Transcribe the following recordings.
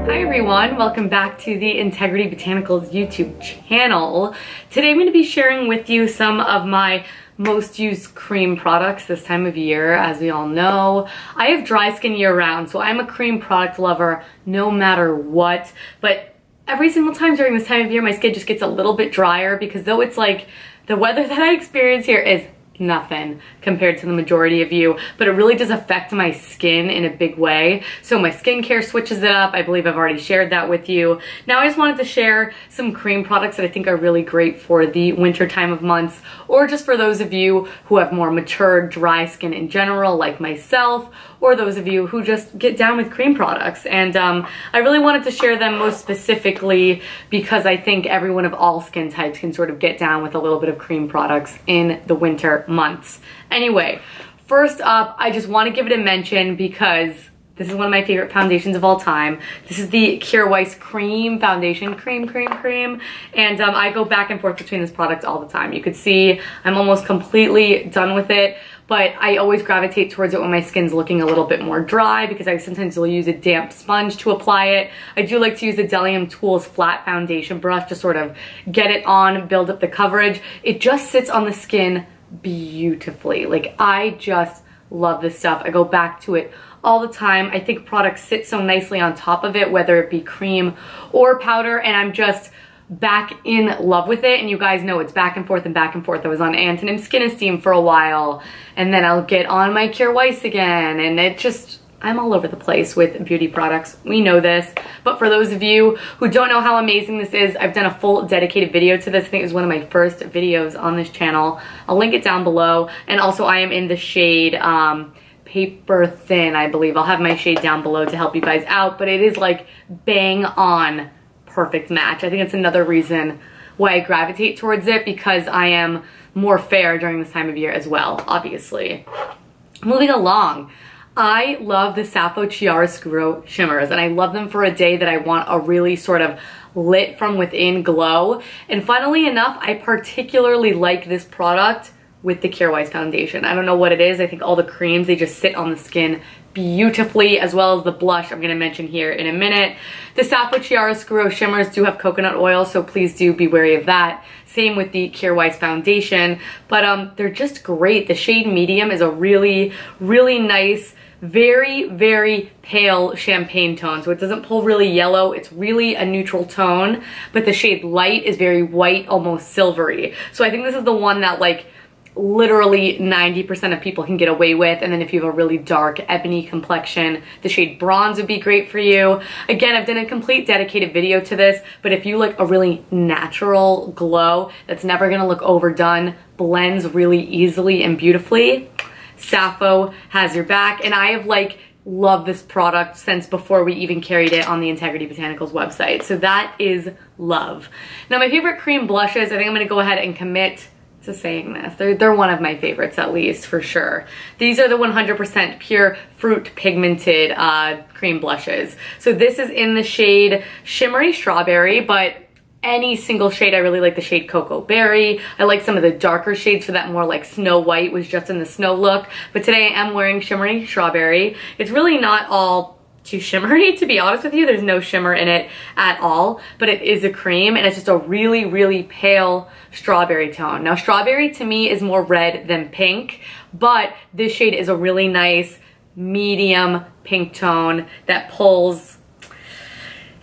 Hi everyone, welcome back to the Integrity Botanicals YouTube channel. Today I'm going to be sharing with you some of my most used cream products this time of year. As we all know, I have dry skin year round, so I'm a cream product lover no matter what, but every single time during this time of year my skin just gets a little bit drier because though it's like the weather that I experience here is nothing compared to the majority of you, but it really does affect my skin in a big way. So my skincare switches it up. I believe I've already shared that with you. Now I just wanted to share some cream products that I think are really great for the winter time of months, or just for those of you who have more mature dry skin in general like myself, or those of you who just get down with cream products. And I really wanted to share them most specifically because I think everyone of all skin types can sort of get down with a little bit of cream products in the winter months. Anyway, first up, I just want to give it a mention because this is one of my favorite foundations of all time. This is the Weiss Cream Foundation. Cream. And I go back and forth between this product all the time. You could see I'm almost completely done with it, but I always gravitate towards it when my skin's looking a little bit more dry because I sometimes will use a damp sponge to apply it. I do like to use the Delium Tools flat foundation brush to sort of get it on, build up the coverage. It just sits on the skin beautifully. Like, I just love this stuff. I go back to it all the time. I think products sit so nicely on top of it, whether it be cream or powder, and I'm just back in love with it. And you guys know it's back and forth and back and forth. I was on Antonym Skin Esteem for a while, and then I'll get on my Weiss again, and it just, I'm all over the place with beauty products. We know this, but for those of you who don't know how amazing this is, I've done a full dedicated video to this. I think it was one of my first videos on this channel. I'll link it down below. And also I am in the shade Paper Thin, I believe. I'll have my shade down below to help you guys out, but it is like bang on perfect match. I think it's another reason why I gravitate towards it, because I am more fair during this time of year as well, obviously. Moving along, I love the Sappho Chiaroscuro Shimmers, and I love them for a day that I want a really sort of lit from within glow. And funnily enough, I particularly like this product with the Weiss foundation. I don't know what it is. I think all the creams, they just sit on the skin beautifully, as well as the blush I'm gonna mention here in a minute. The Sappho Chiaroscuro Shimmers do have coconut oil, so please do be wary of that. Same with the Weiss foundation, but they're just great. The shade medium is a really, really nice, very pale champagne tone, so it doesn't pull really yellow. It's really a neutral tone, but the shade light is very white, almost silvery. So I think this is the one that like literally 90% of people can get away with. And then if you have a really dark ebony complexion, the shade bronze would be great for you. Again, I've done a complete dedicated video to this, but if you like a really natural glow that's never gonna look overdone, blends really easily and beautifully, Sappho has your back. And I have like loved this product since before we even carried it on the Integrity Botanicals website. So that is love. Now my favorite cream blushes, I think I'm gonna go ahead and commit to saying this. They're one of my favorites, at least, for sure. These are the 100% pure fruit pigmented cream blushes. So this is in the shade Shimmering Strawberry, but any single shade. I really like the shade Cocoa Berry. I like some of the darker shades for that more like Snow White, was just in the snow look. But today I am wearing Shimmering Strawberry. It's really not all too shimmery, to be honest with you. There's no shimmer in it at all, but it is a cream, and it's just a really pale strawberry tone. Now strawberry to me is more red than pink, but this shade is a really nice medium pink tone that pulls,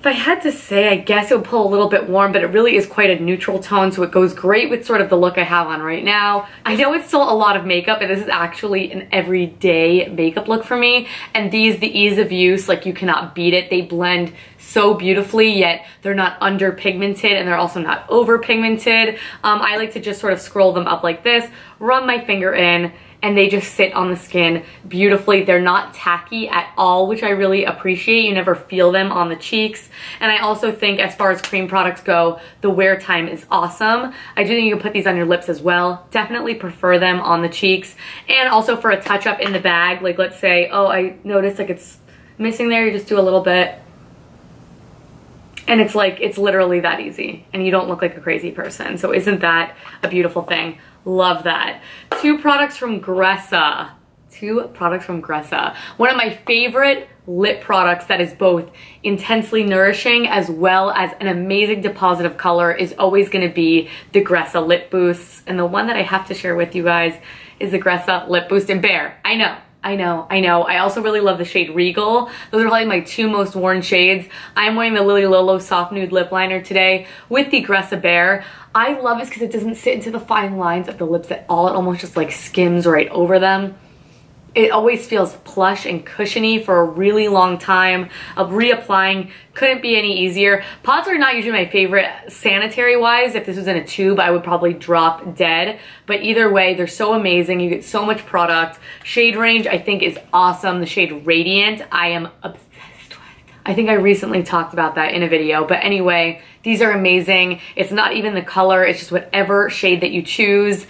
if I had to say, I guess it would pull a little bit warm, but it really is quite a neutral tone, so it goes great with sort of the look I have on right now. I know it's still a lot of makeup, and this is actually an everyday makeup look for me, and these, the ease of use, like you cannot beat it. They blend so beautifully, yet they're not under pigmented, and they're also not over pigmented. I like to just sort of scroll them up like this, run my finger in, and they just sit on the skin beautifully. They're not tacky at all, which I really appreciate. You never feel them on the cheeks. And I also think, as far as cream products go, the wear time is awesome. I do think you can put these on your lips as well. Definitely prefer them on the cheeks. And also for a touch up in the bag, like let's say, oh, I noticed like it's missing there, you just do a little bit. And it's like, it's literally that easy, and you don't look like a crazy person. So isn't that a beautiful thing? Love that. Two products from Gressa. One of my favorite lip products that is both intensely nourishing as well as an amazing deposit of color is always going to be the Gressa Lip Boosts. And the one that I have to share with you guys is the Gressa Lip Boost in Bare. I know. I also really love the shade Regal. Those are probably my two most worn shades. I'm wearing the Lolo Soft Nude Lip Liner today with the Gressa Bare. I love this because it doesn't sit into the fine lines of the lips at all. It almost just like skims right over them. It always feels plush and cushiony for a really long time. Of reapplying couldn't be any easier. Pods are not usually my favorite sanitary wise. If this was in a tube, I would probably drop dead. But either way, they're so amazing. You get so much product. Shade range I think is awesome. The shade Radiant I am obsessed with. I think I recently talked about that in a video. But anyway, these are amazing. It's not even the color. It's just whatever shade that you choose.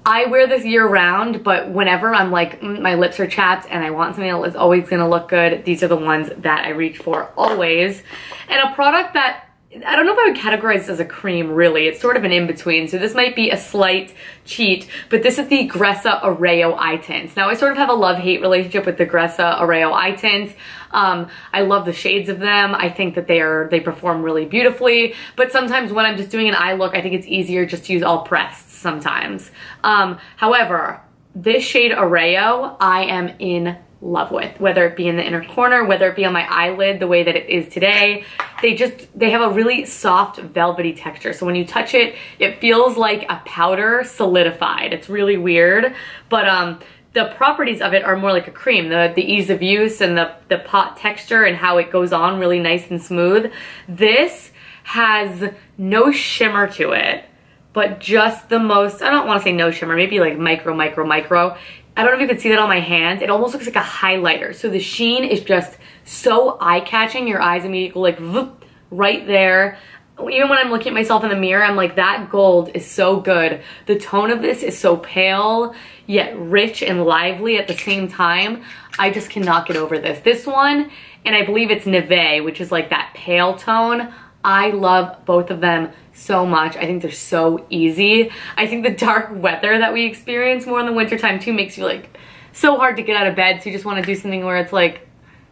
I wear this year round, but whenever I'm like, my lips are chapped and I want something that is always gonna look good, these are the ones that I reach for always. And a product that, I don't know if I would categorize this as a cream really, it's sort of an in-between, so this might be a slight cheat, but this is the Gressa Aureo eye tints. Now I sort of have a love-hate relationship with the Gressa Aureo eye tints. I love the shades of them. I think that they perform really beautifully, but sometimes when I'm just doing an eye look, I think it's easier just to use all pressed sometimes. However, this shade Aureo, I am in love with, whether it be in the inner corner, whether it be on my eyelid the way that it is today. They have a really soft velvety texture. So when you touch it, it feels like a powder solidified. It's really weird, but the properties of it are more like a cream. The ease of use and the pot texture and how it goes on really nice and smooth. This has no shimmer to it, but just the most, I don't want to say no shimmer, maybe like micro. I don't know if you can see that on my hand. It almost looks like a highlighter. So the sheen is just so eye-catching. Your eyes immediately go like, whoop, right there. Even when I'm looking at myself in the mirror, I'm like, that gold is so good. The tone of this is so pale, yet rich and lively at the same time. I just cannot get over this. This one, and I believe it's Neve, which is like that pale tone. I love both of them so much. I think they're so easy. I think the dark weather that we experience more in the wintertime too makes you like so hard to get out of bed. So you just want to do something where it's like,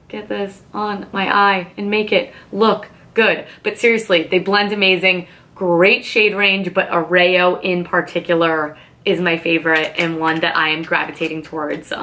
get this on my eye and make it look good. But seriously, they blend amazing, great shade range, but Aureo in particular is my favorite and one that I am gravitating towards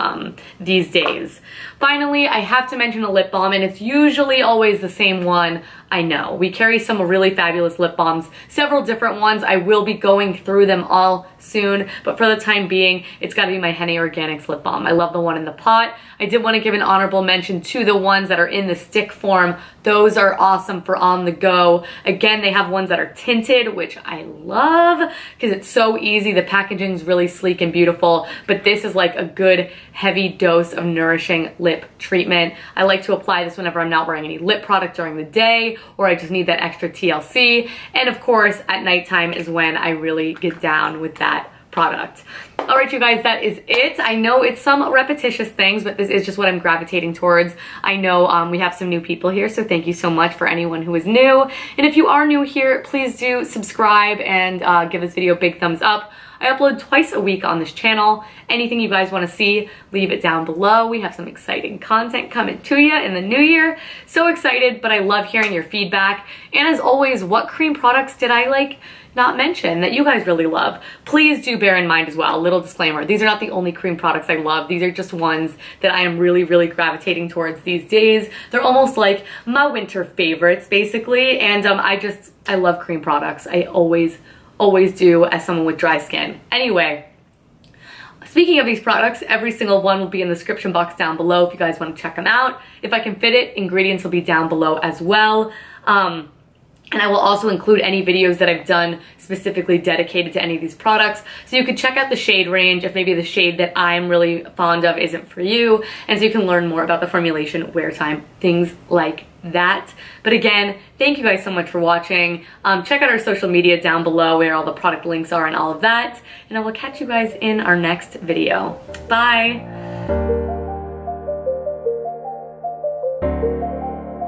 these days. Finally, I have to mention a lip balm, and it's usually always the same one. I know, we carry some really fabulous lip balms, several different ones. I will be going through them all soon, but for the time being, it's gotta be my Henny Organics lip balm. I love the one in the pot. I did want to give an honorable mention to the ones that are in the stick form. Those are awesome for on the go. Again, they have ones that are tinted, which I love because it's so easy. The packaging is really sleek and beautiful, but this is like a good heavy dose of nourishing lip treatment. I like to apply this whenever I'm not wearing any lip product during the day, or I just need that extra TLC. And of course, at nighttime is when I really get down with that product. All right, you guys, that is it. I know it's some repetitious things, but this is just what I'm gravitating towards. I know we have some new people here, so thank you so much for anyone who is new. And if you are new here, please do subscribe and give this video a big thumbs up. I upload twice a week on this channel. Anything you guys want to see, leave it down below. We have some exciting content coming to you in the new year. So excited, but I love hearing your feedback. And as always, what cream products did I not mention that you guys really love? Please do bear in mind as well, a little disclaimer, these are not the only cream products I love. These are just ones that I am really, really gravitating towards these days. They're almost like my winter favorites, basically. And I love cream products. I always do as someone with dry skin. Anyway, speaking of these products, every single one will be in the description box down below if you guys want to check them out. If I can fit it, ingredients will be down below as well. And I will also include any videos that I've done specifically dedicated to any of these products. So you could check out the shade range if maybe the shade that I'm really fond of isn't for you. And so you can learn more about the formulation, wear time, things like that. But again, thank you guys so much for watching. Check out our social media down below where all the product links are and all of that. And I will catch you guys in our next video. Bye.